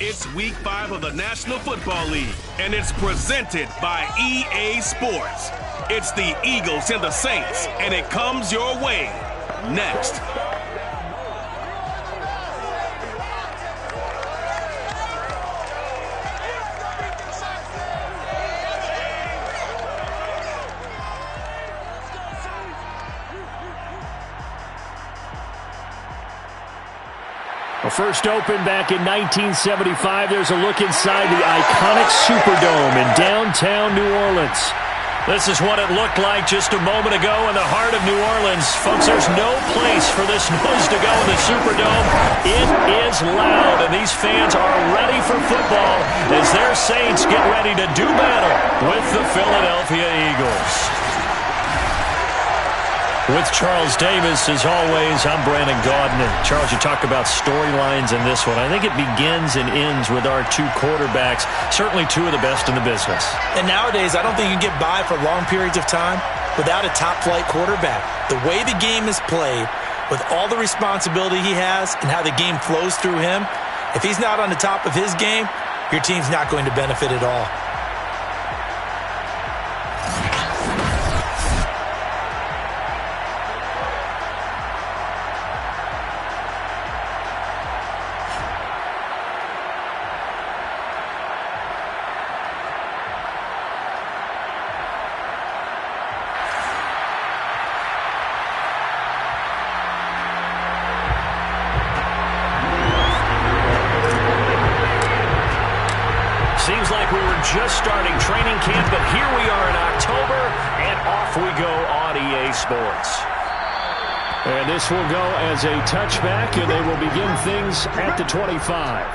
It's Week 5 of the National Football League, and it's presented by EA Sports. It's the Eagles and the Saints, and it comes your way next. First opened back in 1975. There's a look inside the iconic Superdome in downtown New Orleans. This is what it looked like just a moment ago in the heart of New Orleans. Folks, there's no place for this noise to go in the Superdome. It is loud, and these fans are ready for football as their Saints get ready to do battle with the Philadelphia Eagles. With Charles Davis, as always, I'm Brandon Gaudin. And Charles, you talk about storylines in this one. I think it begins and ends with our two quarterbacks, certainly two of the best in the business. And nowadays, I don't think you can get by for long periods of time without a top-flight quarterback. The way the game is played, with all the responsibility he has and how the game flows through him, if he's not on the top of his game, your team's not going to benefit at all. Seems like we were just starting training camp, but here we are in October, and off we go on EA Sports. And this will go as a touchback, and they will begin things at the 25.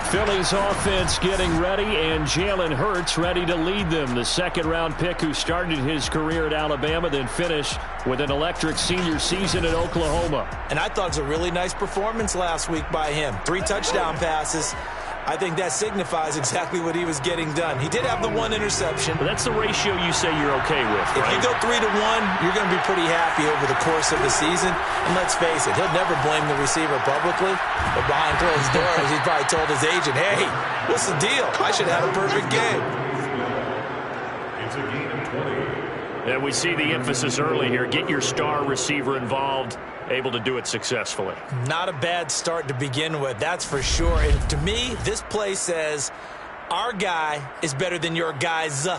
Philly's offense getting ready, and Jalen Hurts ready to lead them. The second-round pick who started his career at Alabama, then finished with an electric senior season at Oklahoma. And I thought it was a really nice performance last week by him. 3 touchdown passes. I think that signifies exactly what he was getting done. He did have the 1 interception. But that's the ratio you say you're okay with, right? If you go 3-1, you're going to be pretty happy over the course of the season. And let's face it, he'll never blame the receiver publicly. But behind closed doors, he's probably told his agent, hey, what's the deal? I should have a perfect game. It's a gain of 20. And we see the emphasis early here. Get your star receiver involved. Able to do it successfully. Not a bad start to begin with, that's for sure. And to me, this play says our guy is better than your guys.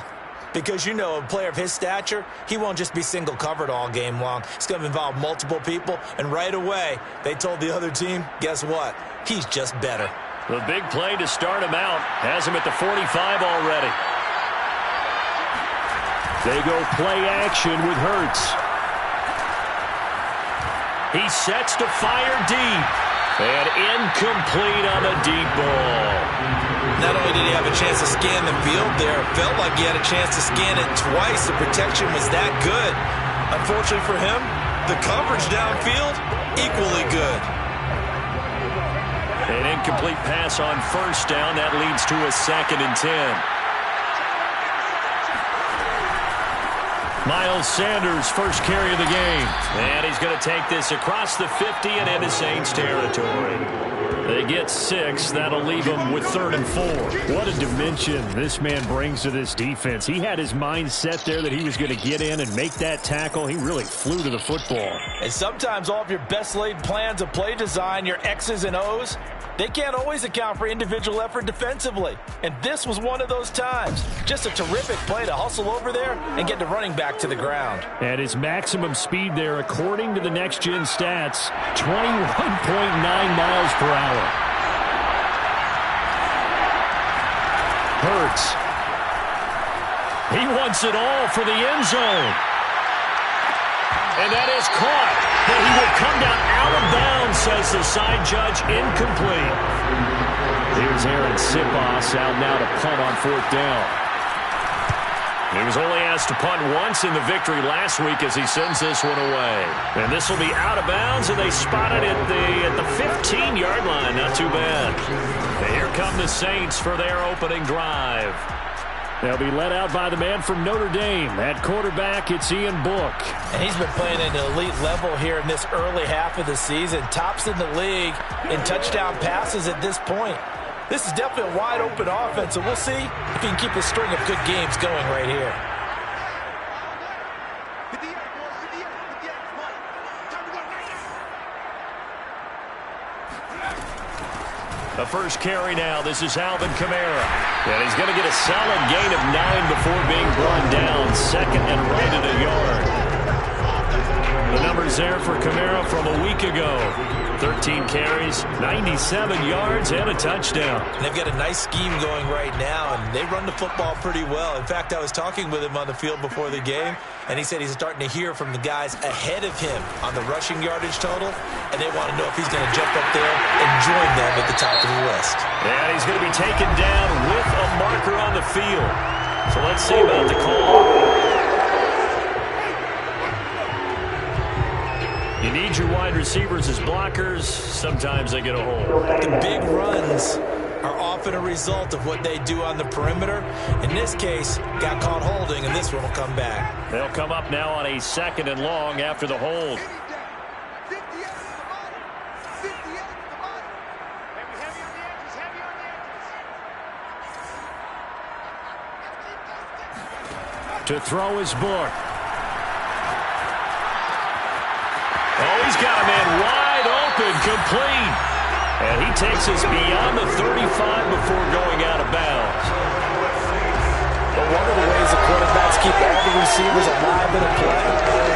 Because, you know, a player of his stature, he won't just be single covered all game long. It's going to involve multiple people. And right away, they told the other team, guess what? He's just better. The big play to start him out has him at the 45 already. They go play action with Hurts. He sets to fire deep. And incomplete on the deep ball. Not only did he have a chance to scan the field there, it felt like he had a chance to scan it twice. The protection was that good. Unfortunately for him, the coverage downfield, equally good. An incomplete pass on first down. That leads to a 2nd and 10. Miles Sanders, first carry of the game. And he's going to take this across the 50 and into Saints territory. They get 6. That'll leave them with 3rd and 4. What a dimension this man brings to this defense. He had his mind set there that he was going to get in and make that tackle. He really flew to the football. And sometimes all of your best laid plans of play design, your X's and O's, they can't always account for individual effort defensively. And this was one of those times. Just a terrific play to hustle over there and get the running back to the ground. And his maximum speed there, according to the next-gen stats, 21.9 miles per hour. Hurts. He wants it all for the end zone. And that is caught. But he will come down out of bounds, says the side judge. Incomplete. Here's Aaron Sipos out now to punt on 4th down. He was only asked to punt once in the victory last week as he sends this one away. And this will be out of bounds, and they spot it at the 15-yard line. Not too bad. And here come the Saints for their opening drive. They'll be led out by the man from Notre Dame. At quarterback, it's Ian Book. And he's been playing at an elite level here in this early half of the season. Tops in the league in touchdown passes at this point. This is definitely a wide-open offense, so we'll see if he can keep a string of good games going right here. The first carry now. This is Alvin Kamara. And he's going to get a solid gain of 9 before being brought down. Second and right at a yard. The numbers there for Kamara from a week ago. 13 carries, 97 yards, and a touchdown. And they've got a nice scheme going right now, and they run the football pretty well. In fact, I was talking with him on the field before the game, and he said he's starting to hear from the guys ahead of him on the rushing yardage total, and they want to know if he's going to jump up there and join them at the top of the list. And he's going to be taken down with a marker on the field. So let's see about the call. You need your wide receivers as blockers. Sometimes they get a hold. The big runs are often a result of what they do on the perimeter. In this case, got caught holding, and this one will come back. They'll come up now on a 2nd and long after the hold. To throw his book. Oh, he's got a man wide open, complete. And he takes us beyond the 35 before going out of bounds. But one of the ways the quarterbacks keep all the receivers alive in a play,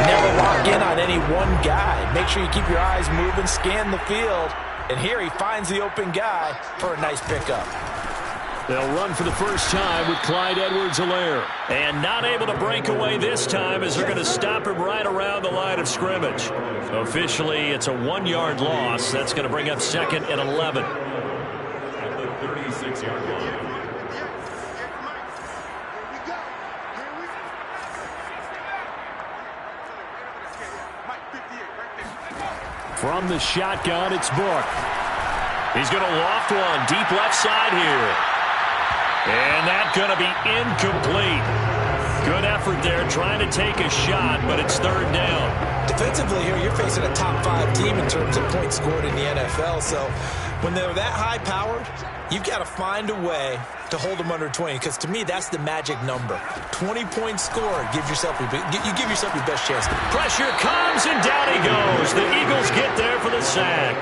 never lock in on any one guy. Make sure you keep your eyes moving, scan the field. And here he finds the open guy for a nice pickup. They'll run for the first time with Clyde Edwards-Helaire. And not able to break away this time as they're going to stop him right around the line of scrimmage. Officially, it's a 1-yard loss. That's going to bring up 2nd and 11. At the 36-yard line. From the shotgun, it's Book. He's going to loft one deep left side here. And that's going to be incomplete. Good effort there trying to take a shot, but it's 3rd down. Defensively here, you're facing a top 5 team in terms of points scored in the NFL. So when they're that high-powered, you've got to find a way to hold them under 20. Because to me, that's the magic number. 20 points scored. You give yourself your best chance. Pressure comes, and down he goes. The Eagles get there for the sack.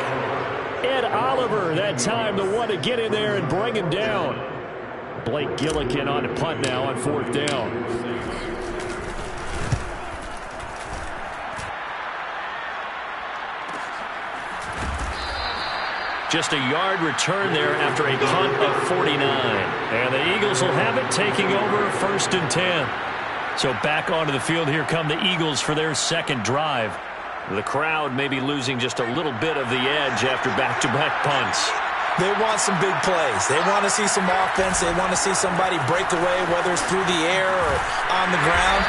Ed Oliver, that time, the one to get in there and bring him down. Blake Gillikin on a punt now on 4th down. Just a yard return there after a punt of 49. And the Eagles will have it, taking over 1st and 10. So back onto the field, here come the Eagles for their 2nd drive. The crowd may be losing just a little bit of the edge after back-to-back punts. They want some big plays. They want to see some offense. They want to see somebody break away, whether it's through the air or on the ground.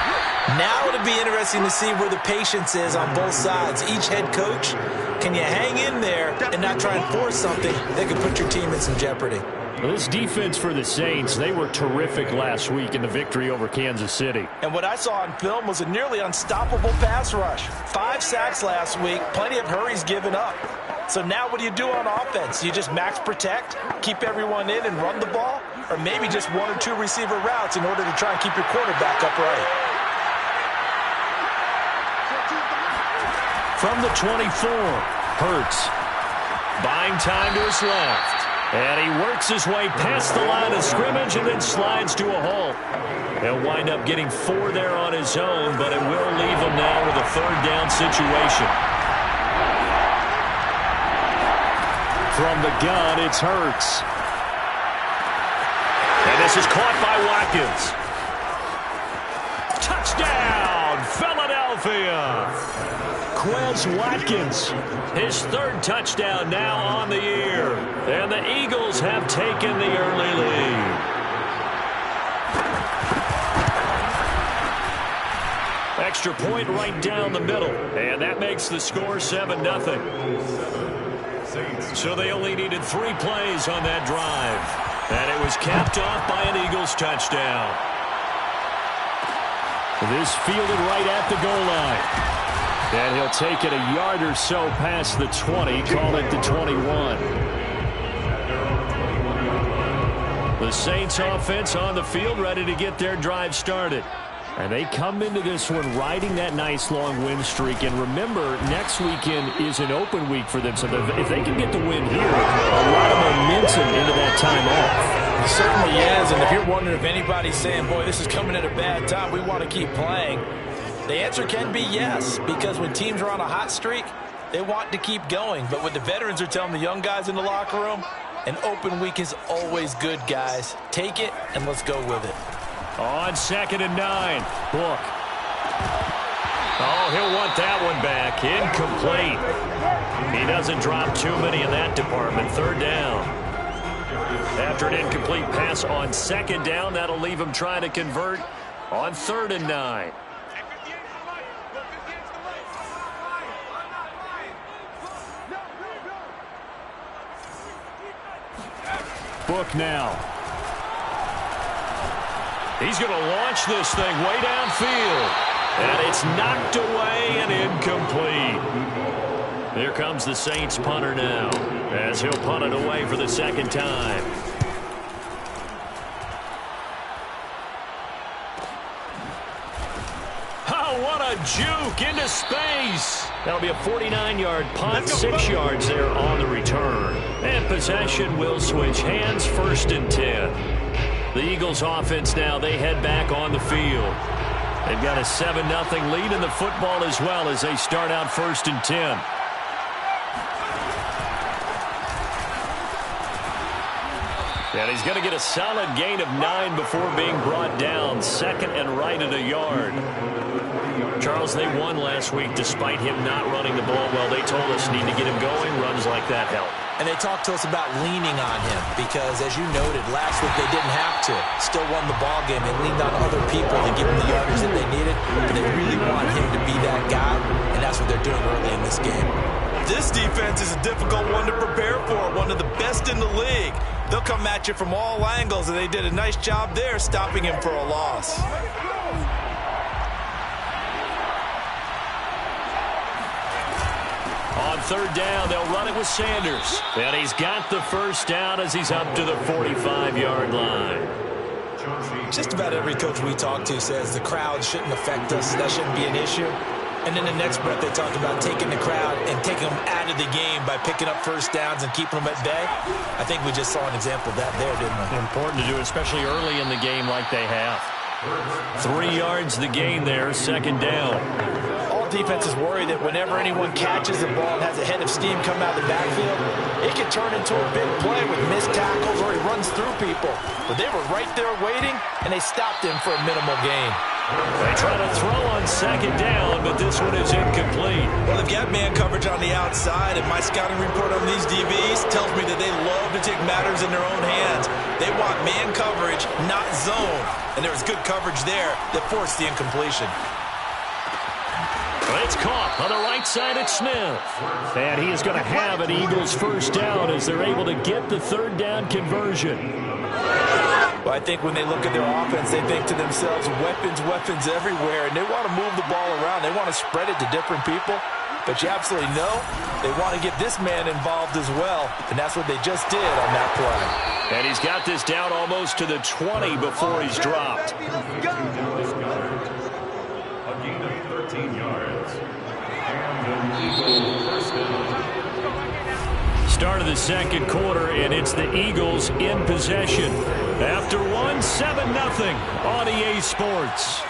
Now it'll be interesting to see where the patience is on both sides. Each head coach, can you hang in there and not try and force something that could put your team in some jeopardy? Well, this defense for the Saints, they were terrific last week in the victory over Kansas City. And what I saw on film was a nearly unstoppable pass rush. 5 sacks last week, plenty of hurries given up. So now what do you do on offense? You just max protect, keep everyone in and run the ball? Or maybe just 1 or 2 receiver routes in order to try and keep your quarterback upright? From the 24, Hurts. Buying time to his left. And he works his way past the line of scrimmage and then slides to a halt. He'll wind up getting 4 there on his own, but it will leave him now with a 3rd down situation. From the gun, it's Hurts. And this is caught by Watkins. Touchdown, Philadelphia. Quez Watkins, his 3rd touchdown now on the year. And the Eagles have taken the early lead. Extra point right down the middle. And that makes the score 7-0. So they only needed 3 plays on that drive. And it was capped off by an Eagles touchdown. This fielded right at the goal line. And he'll take it a yard or so past the 20, call it the 21. The Saints offense on the field, ready to get their drive started. And they come into this one riding that nice long win streak. And remember, next weekend is an open week for them. So if they can get the win here, a lot of momentum into that time off. It certainly is. And if you're wondering if anybody's saying, boy, this is coming at a bad time, we want to keep playing, the answer can be yes. Because when teams are on a hot streak, they want to keep going. But what the veterans are telling the young guys in the locker room, an open week is always good, guys. Take it and let's go with it. On 2nd and 9, Book. Oh, he'll want that one back. Incomplete. He doesn't drop too many in that department. 3rd down. After an incomplete pass on 2nd down, that'll leave him trying to convert on 3rd and 9. Book now. He's going to launch this thing way downfield. And it's knocked away and incomplete. Here comes the Saints punter now, as he'll punt it away for the 2nd time. Oh, what a juke into space. That'll be a 49-yard punt, 6 yards there on the return. And possession will switch hands, 1st and 10. The Eagles offense now, they head back on the field. They've got a 7-0 lead in the football as well as they start out 1st and 10. And he's going to get a solid gain of 9 before being brought down. 2nd and right at a yard. Charles, they won last week despite him not running the ball well. They told us need to get him going. Runs like that help. And they talked to us about leaning on him because, as you noted, last week they didn't have to. Still won the ball game. They leaned on other people to give them the yardage that they needed. But they really want him to be that guy, and that's what they're doing early in this game. This defense is a difficult one to prepare for, one of the best in the league. They'll come at you from all angles, and they did a nice job there stopping him for a loss. On 3rd down, they'll run it with Sanders. And he's got the 1st down as he's up to the 45-yard line. Just about every coach we talk to says the crowd shouldn't affect us. That shouldn't be an issue. And then the next breath, they talk about taking the crowd and taking them out of the game by picking up 1st downs and keeping them at bay. I think we just saw an example of that there, didn't we? Important to do, especially early in the game like they have. 3 yards the gain there, 2nd down. Defense is worried that whenever anyone catches the ball and has a head of steam come out of the backfield, it can turn into a big play with missed tackles or he runs through people. But they were right there waiting, and they stopped him for a minimal gain. They try to throw on 2nd down, but this one is incomplete. Well, they've got man coverage on the outside, and my scouting report on these DBs tells me that they love to take matters in their own hands. They want man coverage, not zone. And there was good coverage there that forced the incompletion. It's caught on the right side at Smith. And he is going to have an Eagles 1st down as they're able to get the 3rd down conversion. Well, I think when they look at their offense, they think to themselves, weapons, weapons everywhere. And they want to move the ball around. They want to spread it to different people. But you absolutely know they want to get this man involved as well. And that's what they just did on that play. And he's got this down almost to the 20 before he's dropped. A gain of 13 yards. Start of the 2nd quarter, and it's the Eagles in possession. After one, 7-0 on EA Sports.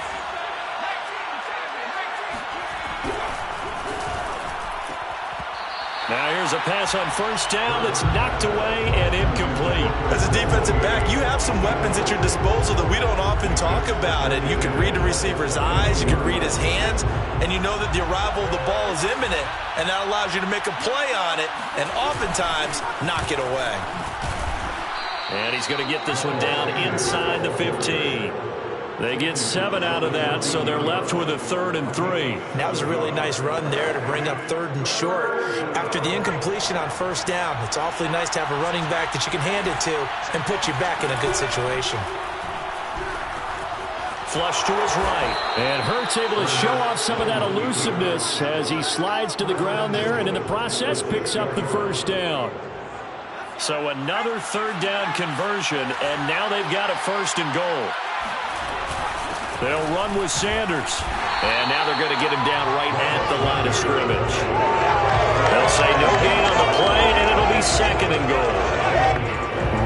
Now here's a pass on 1st down that's knocked away and incomplete. As a defensive back, you have some weapons at your disposal that we don't often talk about. And you can read the receiver's eyes, you can read his hands, and you know that the arrival of the ball is imminent, and that allows you to make a play on it and oftentimes knock it away. And he's going to get this one down inside the 15. They get 7 out of that, so they're left with a 3rd and 3. That was a really nice run there to bring up 3rd and short. After the incompletion on 1st down, it's awfully nice to have a running back that you can hand it to and put you back in a good situation. Flush to his right. And Hurts able to show off some of that elusiveness as he slides to the ground there and in the process picks up the 1st down. So another third down conversion, and now they've got it first and goal. They'll run with Sanders. And now they're going to get him down right at the line of scrimmage. They'll say no gain on the play, and it'll be second and goal.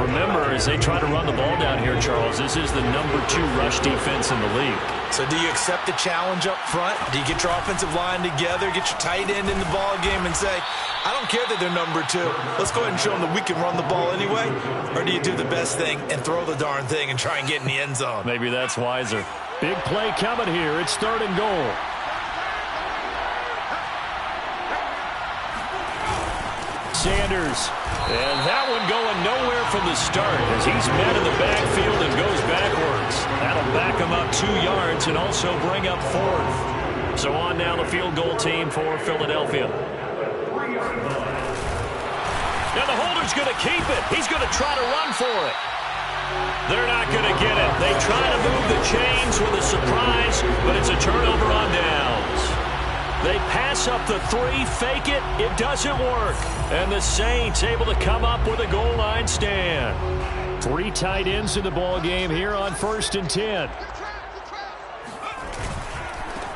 Remember, as they try to run the ball down here, Charles, this is the number 2 rush defense in the league. So do you accept the challenge up front? Do you get your offensive line together, get your tight end in the ball game and say, I don't care that they're number 2. Let's go ahead and show them that we can run the ball anyway? Or do you do the best thing and throw the darn thing and try and get in the end zone? Maybe that's wiser. Big play coming here. It's third and goal. Sanders. And that one going nowhere from the start as he's met in the backfield and goes backwards. That'll back him up 2 yards and also bring up 4th. So on now the field goal team for Philadelphia. Now the holder's going to keep it. He's going to try to run for it. They're not going to get it. They try to move the chains with a surprise, but it's a turnover on downs. They pass up the 3, fake it. It doesn't work. And the Saints able to come up with a goal line stand. 3 tight ends in the ball game here on 1st and 10.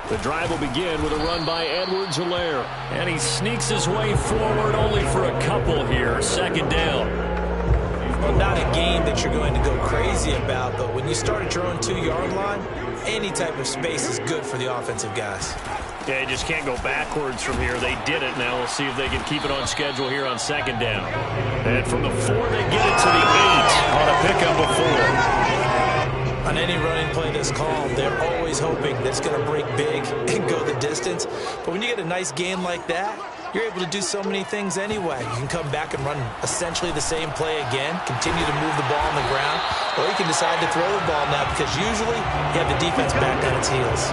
The drive will begin with a run by Edwards-Helaire. And he sneaks his way forward only for a couple here. Second down. Well, not a game that you're going to go crazy about, but when you start at your own 2-yard line, any type of space is good for the offensive guys. Yeah, you just can't go backwards from here. They did it. Now we'll see if they can keep it on schedule here on second down. And from the 4, they get it to the 8 on a pickup of 4. On any running play that's called, they're always hoping that it's going to break big and go the distance. But when you get a nice game like that, you're able to do so many things anyway. You can come back and run essentially the same play again, continue to move the ball on the ground, or you can decide to throw the ball now because usually you have the defense back on its heels.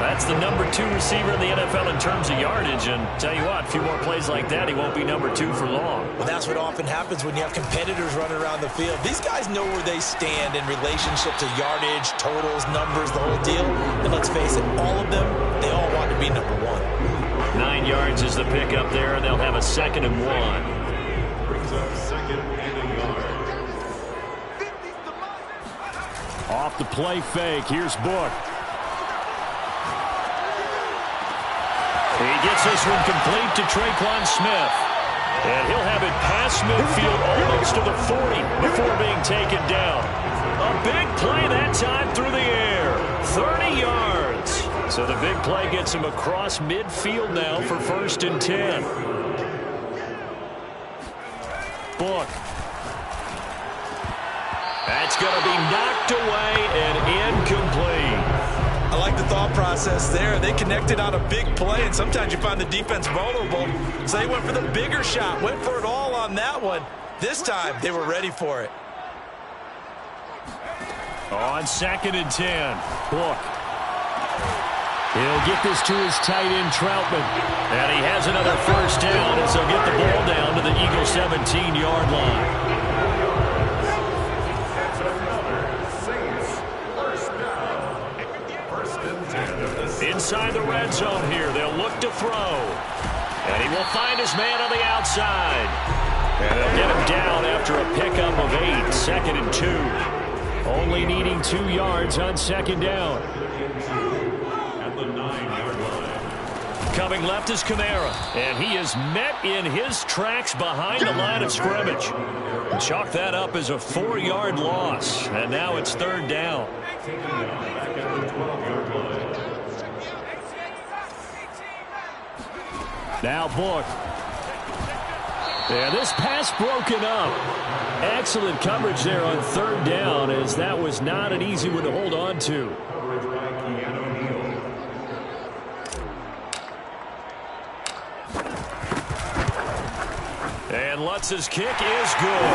That's the number 2 receiver in the NFL in terms of yardage, and tell you what, a few more plays like that, he won't be number 2 for long. Well, that's what often happens when you have competitors running around the field. These guys know where they stand in relationship to yardage, totals, numbers, the whole deal. And let's face it, all of them, they all want to be number 1. 9 yards is the pickup there, and they'll have a 2nd and 1. Brings up 2nd and a yard. Off the play fake, here's Book. He gets this one complete to Traquan Smith. And he'll have it past midfield almost to the 40 before being taken down. A big play that time through the air. 30 yards. So the big play gets him across midfield now for 1st and 10. Book. That's going to be knocked away and incomplete. I like the thought process there. They connected on a big play, and sometimes you find the defense vulnerable. So they went for the bigger shot, went for it all on that one. This time, they were ready for it. On 2nd and 10, Book. He'll get this to his tight end, Troutman. And he has another 1st down, and so get the ball down to the Eagles' 17-yard line. Inside the red zone here, they'll look to throw. And he will find his man on the outside. And they'll get him down after a pickup of 8, 2nd and 2. Only needing 2 yards on 2nd down. At the 9-yard line. Coming left is Kamara. And he is met in his tracks behind the line of scrimmage. Chalk that up as a 4-yard loss. And now it's 3rd down. Back at the 12-yard line. Now Book. And this pass broken up. Excellent coverage there on 3rd down, as that was not an easy one to hold on to. And Lutz's kick is good.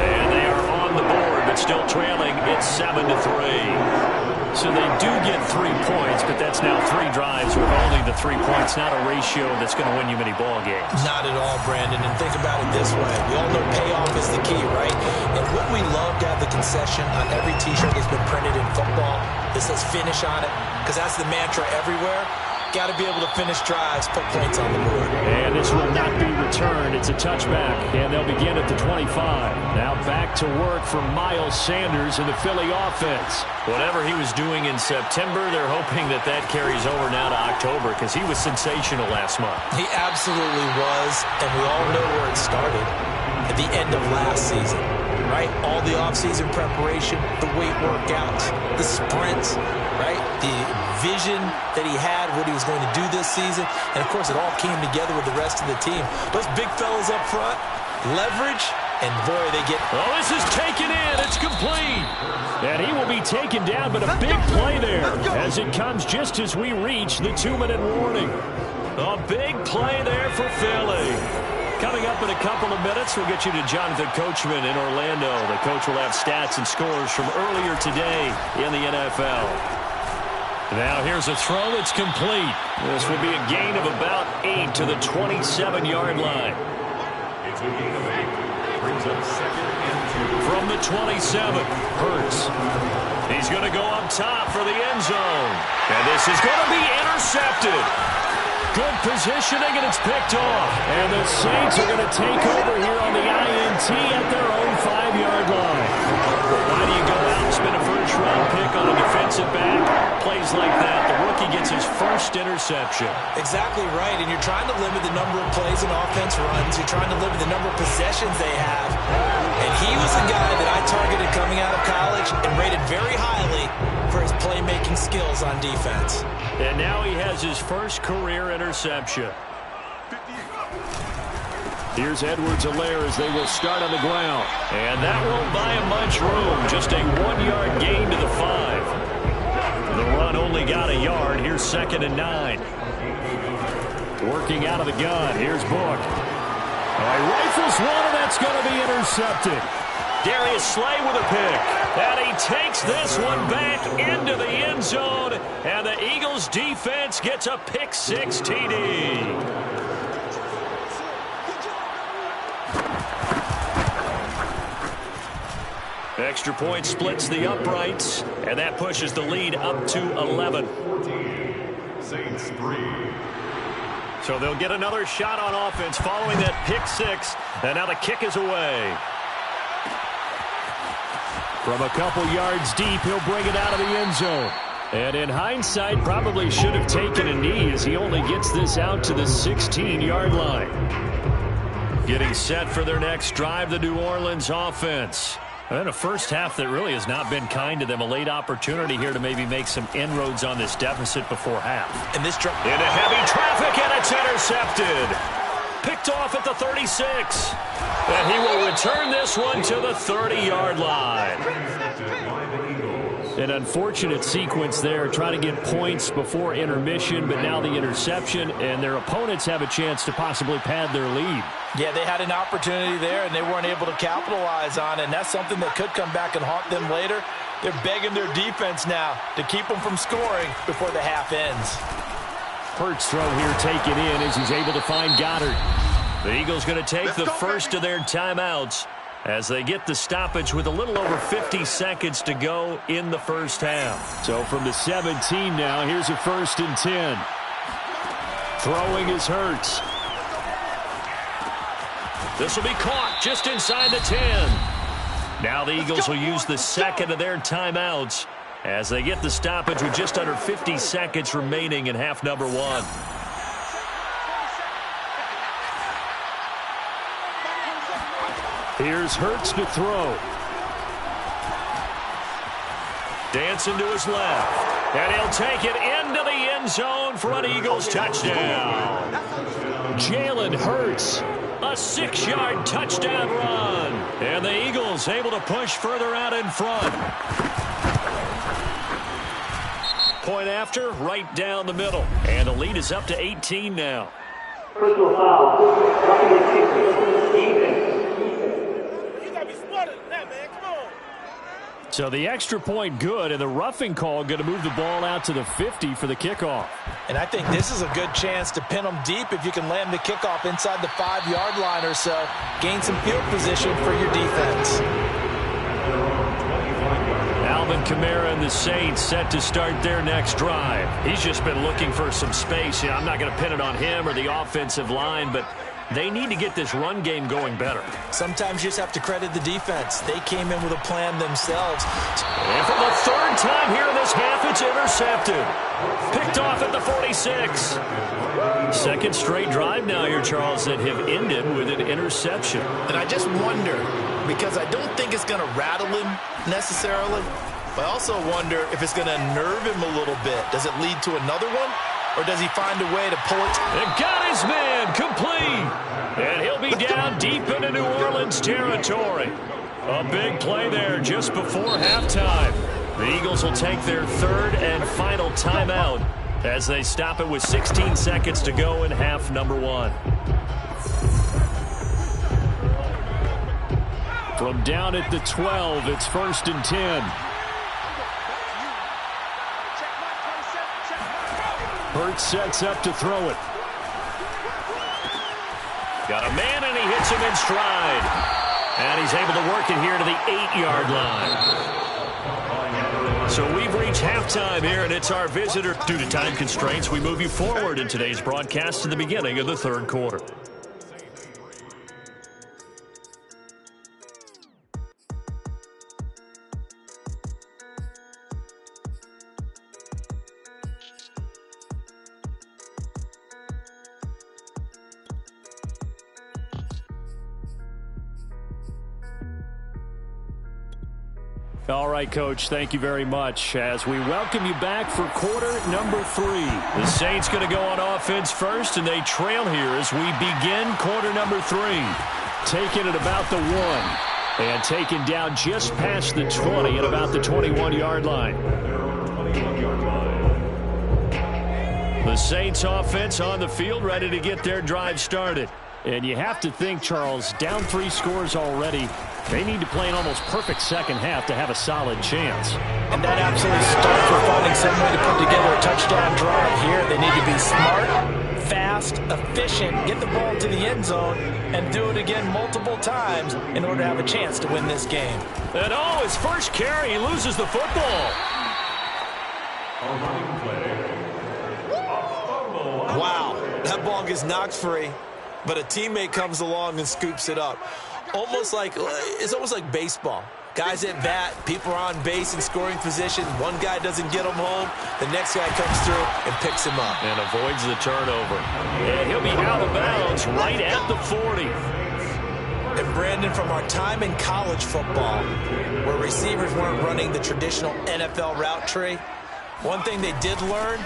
And they are on the board, but still trailing. It's 7-3. So they do get 3 points, but that's now 3 drives with only the 3 points. Not a ratio that's going to win you many ball games. Not at all, Brandon. And think about it this way. We all know payoff is the key, right? And what we love to have the concession on every T-shirt that's been printed in football that says finish on it, because that's the mantra everywhere. Got to be able to finish drives, put points on the board. And this will not be returned. It's a touchback, and they'll begin at the 25. Now back to work for Miles Sanders in the Philly offense. Whatever he was doing in September, they're hoping that that carries over now to October because he was sensational last month. He absolutely was, and we all know where it started at the end of last season. Right? All the offseason preparation, the weight workouts, the sprints, right? The vision that he had, what he was going to do this season. And, of course, it all came together with the rest of the team. Those big fellas up front, leverage, and, boy, they get... Oh, this is taken in. It's complete. And he will be taken down, but a big play there as it comes just as we reach the 2-minute warning. A big play there for Philly. Coming up in a couple of minutes, we'll get you to Jonathan Coachman in Orlando. The coach will have stats and scores from earlier today in the NFL. Now here's a throw that's complete. This will be a gain of about 8 to the 27-yard line. It's a gain of 8. Brings up 2nd and 2. From the 27, Hurts. He's going to go up top for the end zone. And this is going to be intercepted. Good positioning, and it's picked off. And the Saints are going to take over here on the INT at their own 5-yard line. Why do you go out and spend a first-round pick on a defensive back? Plays like that, the rookie gets his first interception. Exactly right, and you're trying to limit the number of plays and offense runs. You're trying to limit the number of possessions they have. And he was a guy that I targeted coming out of college and rated very highly for his playmaking skills on defense. And now he has his first career interception. Here's Edwards-Helaire as they will start on the ground. And that won't buy him much room. Just a 1-yard gain to the 5. The run only got a yard. Here's 2nd and 9. Working out of the gun. Here's Book. He rifles one, and that's going to be intercepted. Darius Slay with a pick. And he takes this one back into the end zone. And the Eagles defense gets a pick-6 TD. Extra point splits the uprights, and that pushes the lead up to 11. 14. Saints 3. So they'll get another shot on offense following that pick-6, and now the kick is away. From a couple yards deep, he'll bring it out of the end zone. And in hindsight, probably should have taken a knee as he only gets this out to the 16-yard line. Getting set for their next drive, the New Orleans offense. And a first half that really has not been kind to them. A late opportunity here to maybe make some inroads on this deficit before half. And this into heavy traffic, and it's intercepted. Picked off at the 36. And he will return this one to the 30-yard line. An unfortunate sequence there, trying to get points before intermission, but now the interception, and their opponents have a chance to possibly pad their lead. Yeah, they had an opportunity there, and they weren't able to capitalize on it, and that's something that could come back and haunt them later. They're begging their defense now to keep them from scoring before the half ends. Hurts throw here taken in as he's able to find Goddard. The Eagles going to take the first of their timeouts as they get the stoppage with a little over 50 seconds to go in the first half. So from the 17 now, here's a 1st and 10. Throwing is Hurts. This will be caught just inside the 10. Now the Eagles will use the second of their timeouts as they get the stoppage with just under 50 seconds remaining in half number 1. Here's Hurts to throw. Dancing to his left. And he'll take it into the end zone for an Eagles touchdown. Jalen Hurts, a 6-yard touchdown run. And the Eagles able to push further out in front. Point after, right down the middle. And the lead is up to 18 now. Personal foul. So the extra point good, and the roughing call going to move the ball out to the 50 for the kickoff. And I think this is a good chance to pin them deep if you can land the kickoff inside the 5-yard line or so. Gain some field position for your defense. Now Alvin Kamara and the Saints set to start their next drive. He's just been looking for some space. I'm not going to pin it on him or the offensive line, but they need to get this run game going better. Sometimes you just have to credit the defense. They came in with a plan themselves. And for the third time here in this half, it's intercepted. Picked off at the 46. Second straight drive now here, Charles, that have ended with an interception. And I just wonder, because I don't think it's going to rattle him necessarily, but I also wonder if it's going to nerve him a little bit. Does it lead to another one? Or does he find a way to pull it? And got his man complete. And he'll be down deep into New Orleans territory. A big play there just before halftime. The Eagles will take their third and final timeout as they stop it with 16 seconds to go in half number one. From down at the 12, it's 1st and 10. Hurts sets up to throw it. Got a man, and he hits him in stride. And he's able to work it here to the 8-yard line. So we've reached halftime here, and it's our visitor. Due to time constraints, we move you forward in today's broadcast to the beginning of the third quarter. All right, Coach, thank you very much as we welcome you back for quarter number 3. The Saints going to go on offense first, and they trail here as we begin quarter number 3. Taking it about the 1 and taken down just past the 20 at about the 21-yard line. The Saints offense on the field ready to get their drive started. And you have to think, Charles, down 3 scores already. They need to play an almost perfect second half to have a solid chance. And that absolutely starts with finding some way to put together a touchdown drive here. They need to be smart, fast, efficient, get the ball to the end zone, and do it again multiple times in order to have a chance to win this game. And his first carry, he loses the football. Wow, that ball gets knocked free, but a teammate comes along and scoops it up. It's almost like baseball. Guys at bat, people are on base in scoring position. One guy doesn't get him home. The next guy comes through and picks him up. And avoids the turnover. And he'll be out of bounds right at the 40. And Brandon, from our time in college football, where receivers weren't running the traditional NFL route tree, one thing they did learn,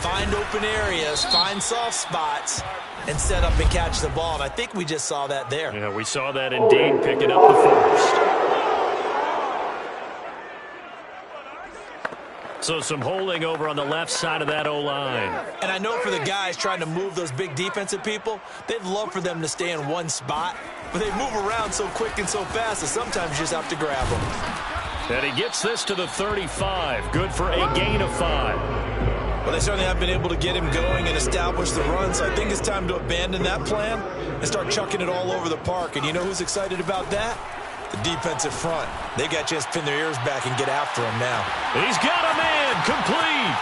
find open areas, find soft spots, and set up and catch the ball. And I think we just saw that there. Yeah, we saw that indeed, picking up the first. So some holding over on the left side of that O-line. And I know for the guys trying to move those big defensive people, they'd love for them to stay in one spot, but they move around so quick and so fast that sometimes you just have to grab them. And he gets this to the 35. Good for a gain of 5. Well, they certainly have been able to get him going and establish the run, so I think it's time to abandon that plan and start chucking it all over the park. And you know who's excited about that? The defensive front. They got a chance to pin their ears back and get after him now. He's got a man, complete.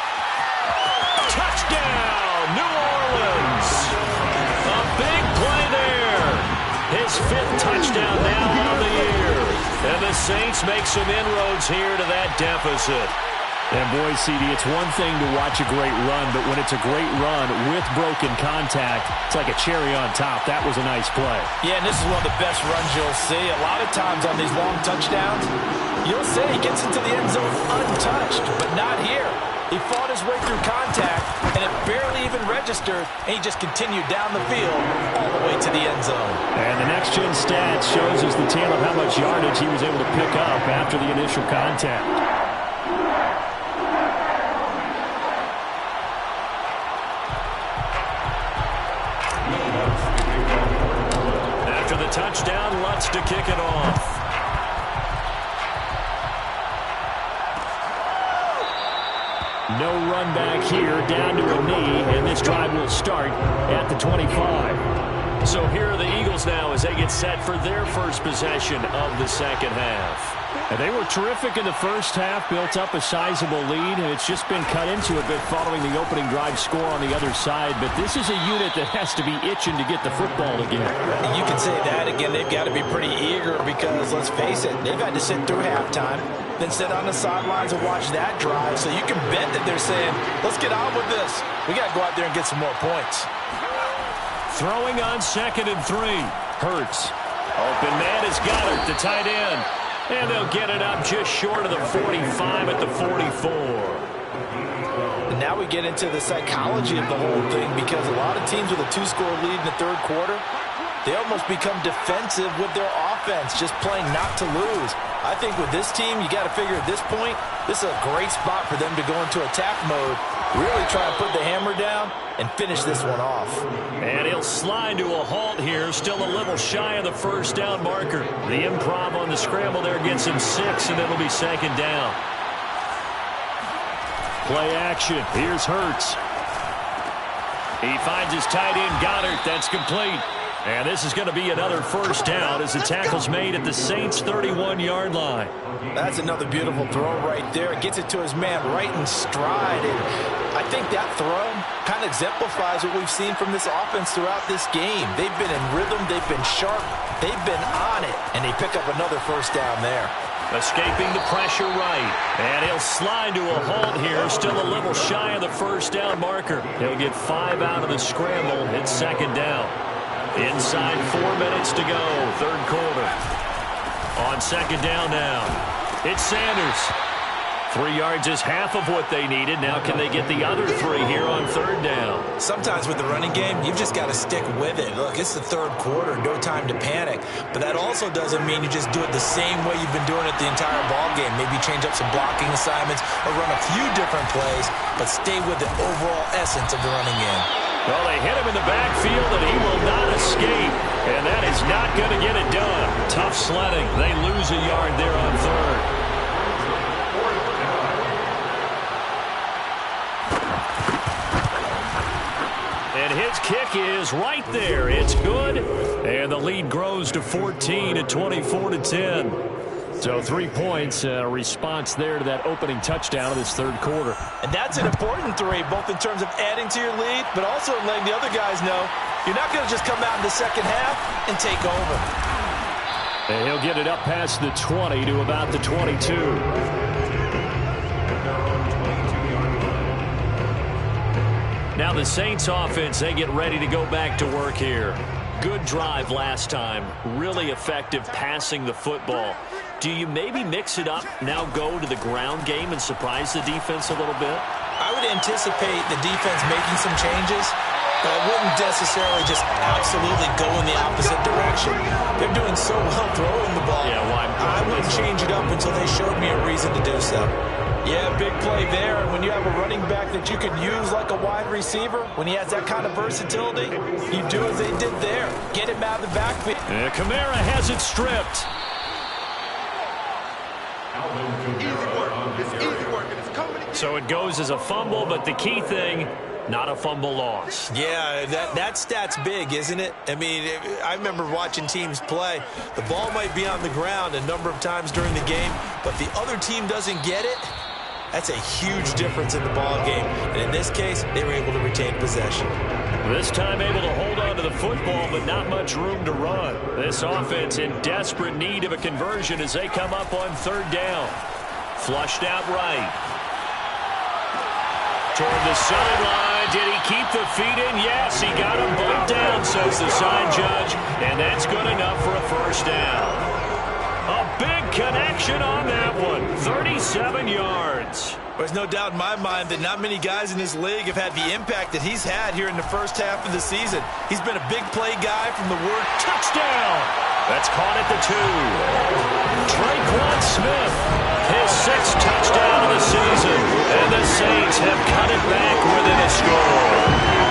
Touchdown, New Orleans. A big play there. His 5th touchdown now on the year. And the Saints make some inroads here to that deficit. And boy, CD, it's one thing to watch a great run, but when it's a great run with broken contact, it's like a cherry on top. That was a nice play. Yeah, and this is one of the best runs you'll see. A lot of times on these long touchdowns, you'll see he gets into the end zone untouched, but not here. He fought his way through contact, and it barely even registered, and he just continued down the field all the way to the end zone. And the next-gen stats shows us the tale of how much yardage he was able to pick up after the initial contact. Touchdown, Lutz to kick it off. No run back here, down to a knee, and this drive will start at the 25. So here are the Eagles now as they get set for their first possession of the second half. And they were terrific in the first half, built up a sizable lead, and it's just been cut into a bit following the opening drive score on the other side. But this is a unit that has to be itching to get the football again. You can say that again. They've got to be pretty eager because, let's face it, they've had to sit through halftime, then sit on the sidelines and watch that drive. So you can bet that they're saying, let's get on with this. We got to go out there and get some more points. Throwing on 2nd and 3. Hurts. Open man is Goddard, the tight end. And they'll get it up just short of the 45 at the 44. And now we get into the psychology of the whole thing because a lot of teams with a 2-score lead in the third quarter, they almost become defensive with their offense, just playing not to lose. I think with this team, you got to figure at this point, this is a great spot for them to go into attack mode, really try to put the hammer down and finish this one off. And he'll slide to a halt here, still a little shy of the first down marker. The improv on the scramble there gets him 6, and it'll be 2nd down. Play action. Here's Hurts. He finds his tight end, Goddard. That's complete. And this is going to be another first down as the tackle's made at the Saints' 31-yard line. That's another beautiful throw right there. Gets it to his man right in stride. And I think that throw kind of exemplifies what we've seen from this offense throughout this game. They've been in rhythm. They've been sharp. They've been on it. And they pick up another first down there. Escaping the pressure right. And he'll slide to a halt here. Still a little shy of the first down marker. He'll get 5 out of the scramble. It's 2nd down. Inside 4 minutes to go, third quarter. On 2nd down now, it's Sanders. 3 yards is half of what they needed. Now can they get the other 3 here on 3rd down? Sometimes with the running game, you've just got to stick with it. Look, it's the third quarter, no time to panic. But that also doesn't mean you just do it the same way you've been doing it the entire ball game. Maybe change up some blocking assignments or run a few different plays, but stay with the overall essence of the running game. Well, they hit him in the backfield, and he will not escape. And that is not going to get it done. Tough sledding. They lose a yard there on 3rd. And his kick is right there. It's good. And the lead grows to 14 at 24-10. So 3 points, a response there to that opening touchdown of this third quarter. And that's an important 3, both in terms of adding to your lead, but also in letting the other guys know you're not going to just come out in the second half and take over. And he'll get it up past the 20 to about the 22. Now the Saints offense, they get ready to go back to work here. Good drive last time. Really effective passing the football. Do you maybe mix it up, now go to the ground game and surprise the defense a little bit? I would anticipate the defense making some changes, but I wouldn't necessarily just absolutely go in the opposite direction. They're doing so well throwing the ball. Yeah, well, I wouldn't change it up until they showed me a reason to do so. Yeah, big play there. And when you have a running back that you could use like a wide receiver, when he has that kind of versatility, you do as they did there. Get him out of the backfield. And Kamara has it stripped. So it goes as a fumble, but the key thing, not a fumble loss. Yeah, that stat's big, isn't it? I mean, I remember watching teams play. The ball might be on the ground a number of times during the game, but the other team doesn't get it. That's a huge difference in the ball game. And in this case, they were able to retain possession. This time able to hold on to the football, but not much room to run. This offense in desperate need of a conversion as they come up on 3rd down. Flushed out right. Toward the sideline. Did he keep the feet in? Yes, he got them both down, says the side judge. And that's good enough for a first down. A big connection on that one. 37 yards. There's no doubt in my mind that not many guys in this league have had the impact that he's had here in the first half of the season. He's been a big play guy from the word touchdown. That's caught at the 2. Traquan Smith, his 6th touchdown of the season. And the Saints have cut it back within a score.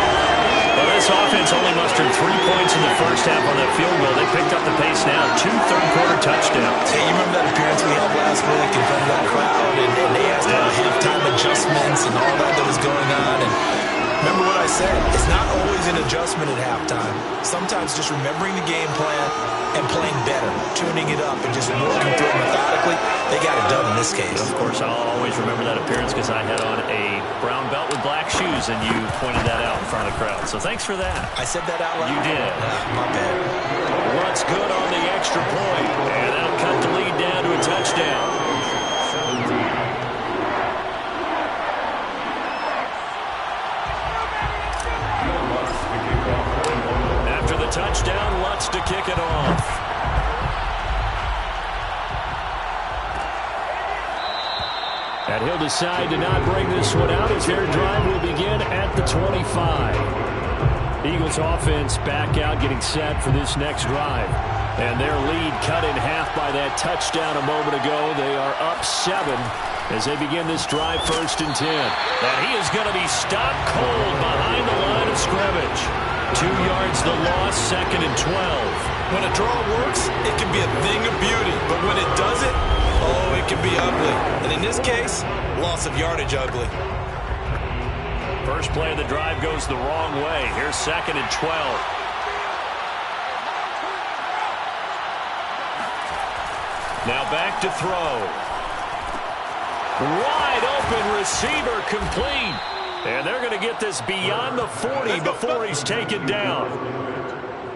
Well, this offense only mustered 3 points in the first half on that field goal. They picked up the pace now. 2 third-quarter touchdowns. Hey, you remember that appearance we had last week in front of that crowd? And they asked about halftime adjustments and all that was going on. And Remember what I said. It's not always an adjustment at halftime. Sometimes just remembering the game plan and playing better, tuning it up, and just working through it methodically. They got it done in this case. Of course, I'll always remember that appearance because I had on a brown belt with black shoes, and you pointed that out in front of the crowd. So thanks for that. I said that out loud? You did. My bad. What's good on the extra point, and that'll cut the lead down to a touchdown. After the touchdown, Lutz to kick it off. And he'll decide to not bring this one out as their drive will begin at the 25. Eagles offense back out, getting set for this next drive. And their lead cut in half by that touchdown a moment ago. They are up 7 as they begin this drive, 1st and 10. And he is going to be stopped cold behind the line of scrimmage. 2 yards the loss, 2nd and 12. When a draw works, it can be a thing of beauty. But when it doesn't, oh, it can be ugly. And in this case, loss of yardage ugly. First play of the drive goes the wrong way. Here's 2nd and 12. Now back to throw. Wide open receiver complete. And they're going to get this beyond the 40 before he's taken down.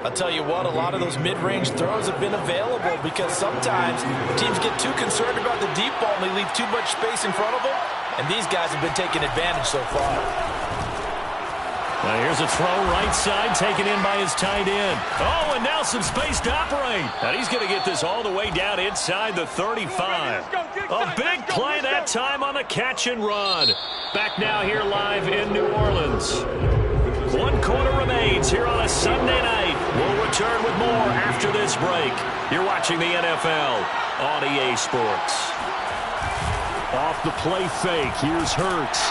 I'll tell you what, a lot of those mid-range throws have been available because sometimes teams get too concerned about the deep ball and they leave too much space in front of them. And these guys have been taking advantage so far. Now here's a throw right side taken in by his tight end. Oh, and now some space to operate. And he's going to get this all the way down inside the 35. A big play that time on the catch and run. Back now here live in New Orleans. 1 quarter remains here on a Sunday night. We'll return with more after this break. You're watching the NFL on EA Sports. Off the play fake. Here's Hurts.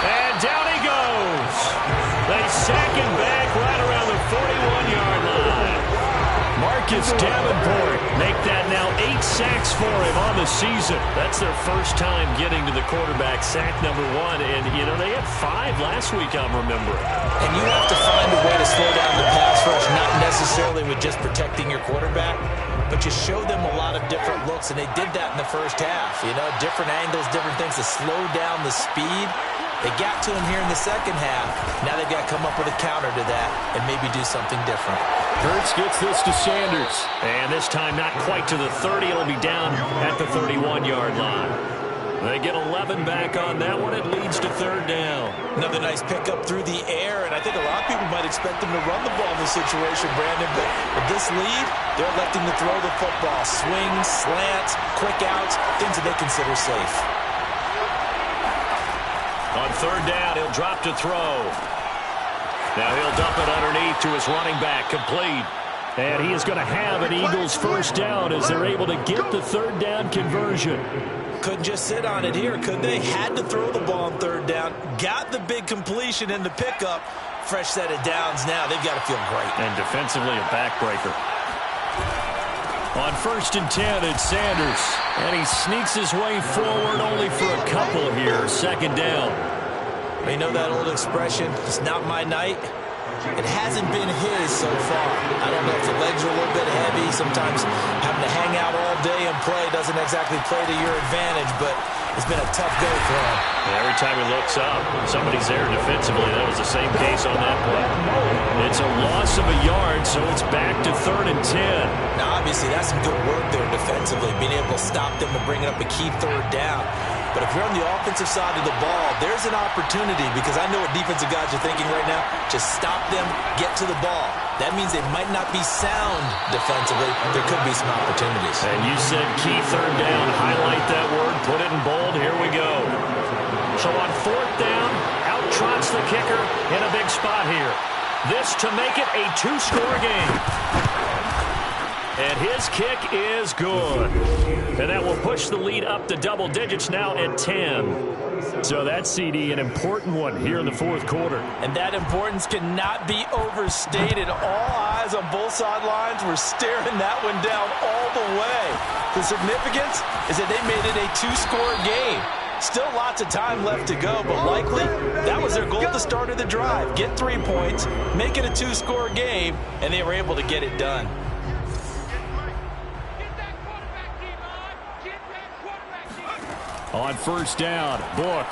And down he goes. They sack him back right around the 41-yard line. Marcus Davenport make that now 8 sacks for him on the season. That's their first time getting to the quarterback, sack number 1. And, you know, they had 5 last week, I'm remembering. And you have to find a way to slow down the pass rush, not necessarily with just protecting your quarterback, but you show them a lot of different looks, and they did that in the first half. You know, different angles, different things to slow down the speed. They got to him here in the second half. Now they've got to come up with a counter to that and maybe do something different. Hurts gets this to Sanders. And this time not quite to the 30. It'll be down at the 31-yard line. They get 11 back on that one. It leads to 3rd down. Another nice pickup through the air, and I think a lot of people might expect them to run the ball in this situation, Brandon, but with this lead, they're electing to throw the football. Swings, slants, quick outs, things that they consider safe. On 3rd down, he'll drop to throw. Now he'll dump it underneath to his running back, complete. And he is going to have an Eagles 1st down as they're able to get the 3rd down conversion. Couldn't just sit on it here, could they? Had to throw the ball on 3rd down. Got the big completion in the pickup. Fresh set of downs now. They've got to feel great. And defensively, a backbreaker. On 1st and 10, it's Sanders. And he sneaks his way forward only for a couple here. 2nd down. You know that old expression, it's not my night? It hasn't been his so far. I don't know if the legs are a little bit heavy. Sometimes having to hang out all day and play doesn't exactly play to your advantage, but it's been a tough go for him. And every time he looks up, somebody's there defensively. That was the same case on that play. It's a loss of a yard, so it's back to 3rd and 10. Now, obviously, that's some good work there defensively, being able to stop them and bring up a key 3rd down. But if you're on the offensive side of the ball, there's an opportunity because I know what defensive guys are thinking right now. Just stop them, get to the ball. That means they might not be sound defensively. There could be some opportunities. And you said key 3rd down. Highlight that word. Put it in bold. Here we go. So on 4th down, out trots the kicker in a big spot here. This to make it a 2-score game. And his kick is good. And that will push the lead up to double digits now at 10. So that's, CD, an important one here in the 4th quarter. And that importance cannot be overstated. All eyes on both sidelines were staring that one down all the way. The significance is that they made it a 2-score game. Still lots of time left to go, but likely that was their goal at the start of the drive. Get 3 points, make it a 2-score game, and they were able to get it done. On first down, Book.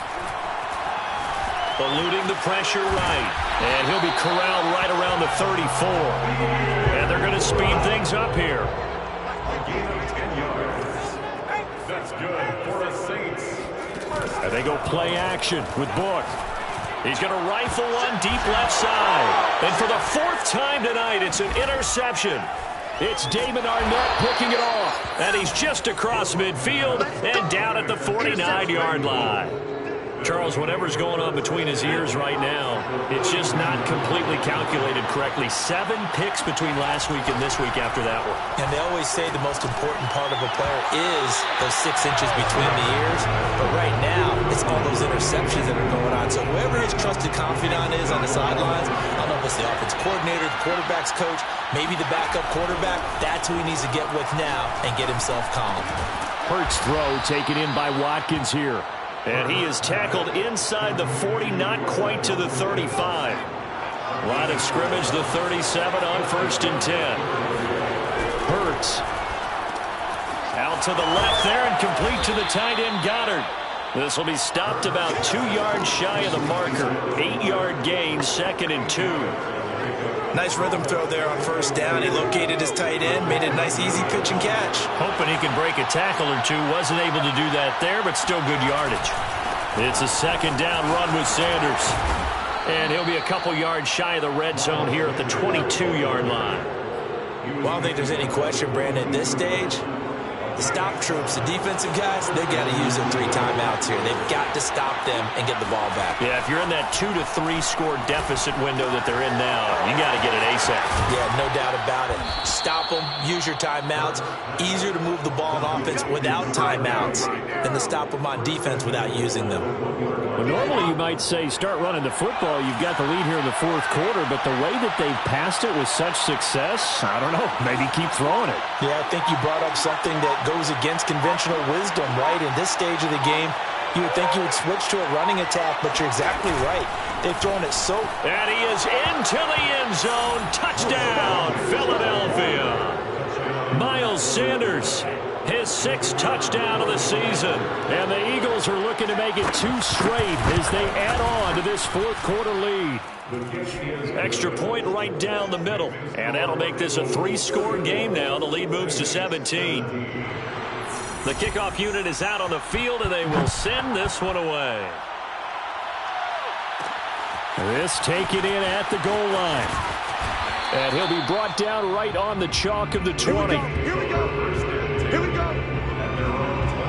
Eluding the pressure right. And he'll be corralled right around the 34. And they're going to speed things up here. A gain of 10 yards. That's good for the Saints. And they go play action with Book. He's going to rifle one deep left side. And for the 4th time tonight, it's an interception. It's Damon Arnett picking it off. And he's just across midfield and down at the 49-yard line. Charles, whatever's going on between his ears right now, it's just not completely calculated correctly. 7 picks between last week and this week after that one. And they always say the most important part of a player is those 6 inches between the ears. But right now, it's all those interceptions that are going on. So whoever his trusted confidant is on the sidelines, I don't know if it's the offense coordinator, the quarterback's coach, maybe the backup quarterback, that's who he needs to get with now and get himself calm. Hurts throw taken in by Watkins here. And he is tackled inside the 40, not quite to the 35. Line of scrimmage, the 37 on 1st and 10. Hurts. Out to the left there and complete to the tight end Goddard. This will be stopped about 2 yards shy of the marker. 8-yard gain, 2nd and 2. Nice rhythm throw there on 1st down. He located his tight end, made a nice easy pitch and catch. Hoping he can break a tackle or two. Wasn't able to do that there, but still good yardage. It's a 2nd down run with Sanders. And he'll be a couple yards shy of the red zone here at the 22-yard line. Well, I don't think there's any question, Brandon, at this stage. The stop troops, the defensive guys, they got to use their 3 timeouts here. They've got to stop them and get the ball back. Yeah, if you're in that 2 to 3 score deficit window that they're in now, you got to get it ASAP. Yeah, no doubt about it. Stop them, use your timeouts. Easier to move the ball on offense without timeouts than to stop them on defense without using them. Well, normally you might say start running the football. You've got the lead here in the 4th quarter, but the way that they've passed it with such success, I don't know, maybe keep throwing it. Yeah, I think you brought up something that goes against conventional wisdom, right? In this stage of the game, you would think you would switch to a running attack, but you're exactly right. They've thrown it so... And he is into the end zone. Touchdown, Philadelphia. Miles Sanders, his 6th touchdown of the season. And the Eagles are looking to make it 2 straight as they add on to this 4th quarter lead. Extra point right down the middle. And that'll make this a 3-score game now. The lead moves to 17. The kickoff unit is out on the field, and they will send this one away. This taken in at the goal line. And he'll be brought down right on the chalk of the 20. Here we go. Here we go.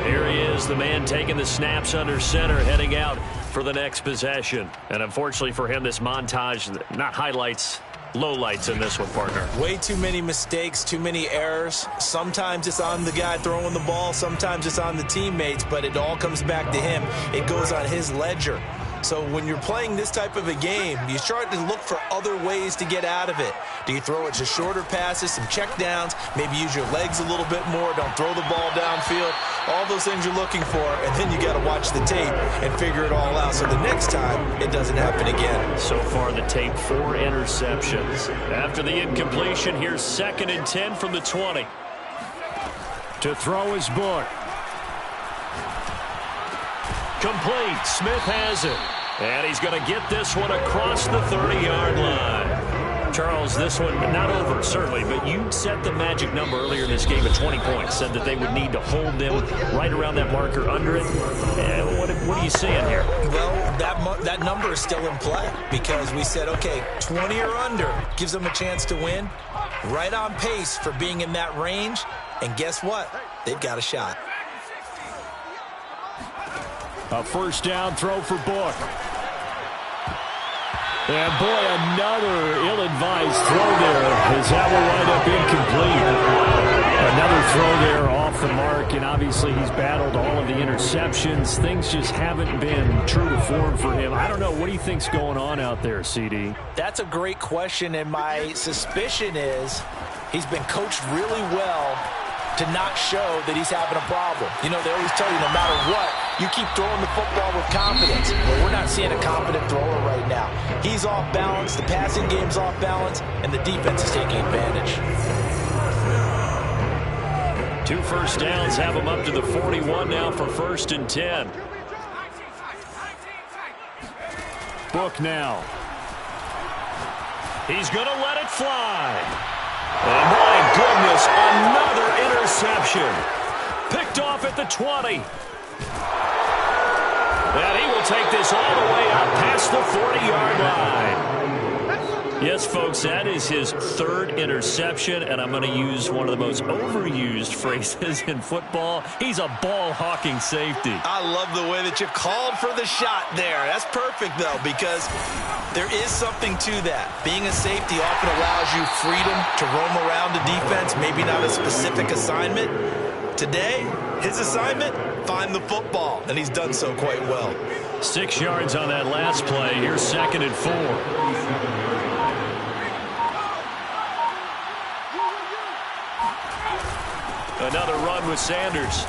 Here he is, the man taking the snaps under center, heading out for the next possession. And unfortunately for him, this montage, not highlights, lowlights in this one, partner. Way too many mistakes, too many errors. Sometimes it's on the guy throwing the ball. Sometimes it's on the teammates, but it all comes back to him. It goes on his ledger. So when you're playing this type of a game, you start to look for other ways to get out of it. Do you throw it to shorter passes, some check downs, maybe use your legs a little bit more, don't throw the ball downfield, all those things you're looking for, and then you got to watch the tape and figure it all out so the next time it doesn't happen again. So far the tape, 4 interceptions. After the incompletion, here's 2nd and 10 from the 20. To throw his Book. Complete. Smith has it. And he's going to get this one across the 30-yard line. Charles, this one not over, certainly, but you set the magic number earlier in this game at 20 points, said that they would need to hold them right around that marker under it. What are you seeing here? Well, that number is still in play because we said, okay, 20 or under gives them a chance to win. Right on pace for being in that range. And guess what? They've got a shot. A 1st down throw for Book. And boy, another ill-advised throw there as that will wind up incomplete. Another throw there off the mark, and obviously he's battled all of the interceptions. Things just haven't been true to form for him. I don't know. What do you think's going on out there, CD? That's a great question, and my suspicion is he's been coached really well to not show that he's having a problem. You know, they always tell you no matter what, you keep throwing the football with confidence. Well, we're not seeing a confident thrower right now. He's off balance, the passing game's off balance, and the defense is taking advantage. 2 first downs have him up to the 41 now for 1st and 10. Book now. He's going to let it fly. And my goodness, another interception. Picked off at the 20. And he will take this all the way up past the 40-yard line. Yes, folks, that is his 3rd interception, and I'm going to use one of the most overused phrases in football. He's a ball-hawking safety. I love the way that you called for the shot there. That's perfect, though, because there is something to that. Being a safety often allows you freedom to roam around the defense, maybe not a specific assignment. Today, his assignment, find the football, and he's done so quite well. 6 yards on that last play. Here's 2nd and 4. Another run with Sanders.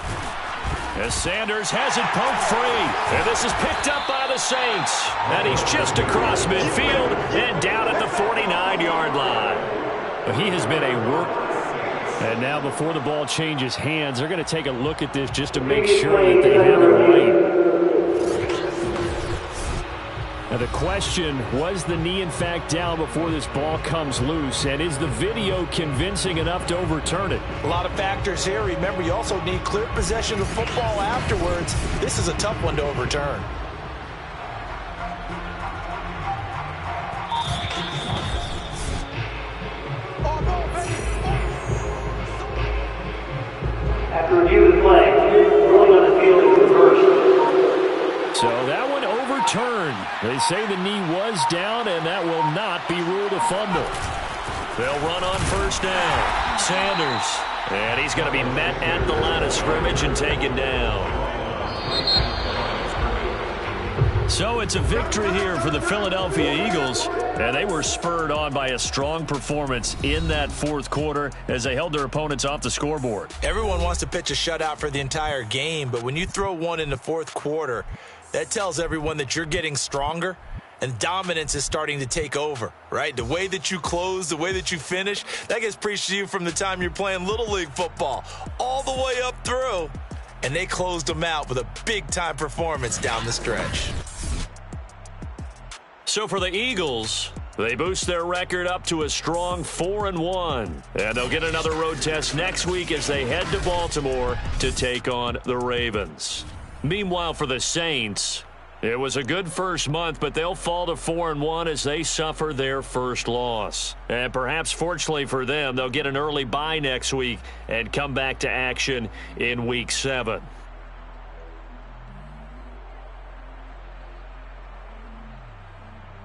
As Sanders has it poked free. And this is picked up by the Saints. And he's just across midfield and down at the 49-yard line. He has been a work. And now before the ball changes hands, they're going to take a look at this just to make sure that they have it right. Now the question, was the knee in fact down before this ball comes loose? And is the video convincing enough to overturn it? A lot of factors here. Remember, you also need clear possession of football afterwards. This is a tough one to overturn. After review of the play, ruling on the field is reversed. So that one overturned. They say the knee was down, and that will not be ruled a fumble. They'll run on 1st down. Sanders. And he's going to be met at the line of scrimmage and taken down. So it's a victory here for the Philadelphia Eagles. And they were spurred on by a strong performance in that 4th quarter as they held their opponents off the scoreboard. Everyone wants to pitch a shutout for the entire game, but when you throw one in the 4th quarter, that tells everyone that you're getting stronger and dominance is starting to take over, right? The way that you close, the way that you finish, that gets preached to you from the time you're playing Little League football all the way up through. And they closed them out with a big-time performance down the stretch. So for the Eagles, they boost their record up to a strong 4-1. And they'll get another road test next week as they head to Baltimore to take on the Ravens. Meanwhile, for the Saints, it was a good first month, but they'll fall to 4-1 as they suffer their first loss. And perhaps fortunately for them, they'll get an early bye next week and come back to action in Week 7.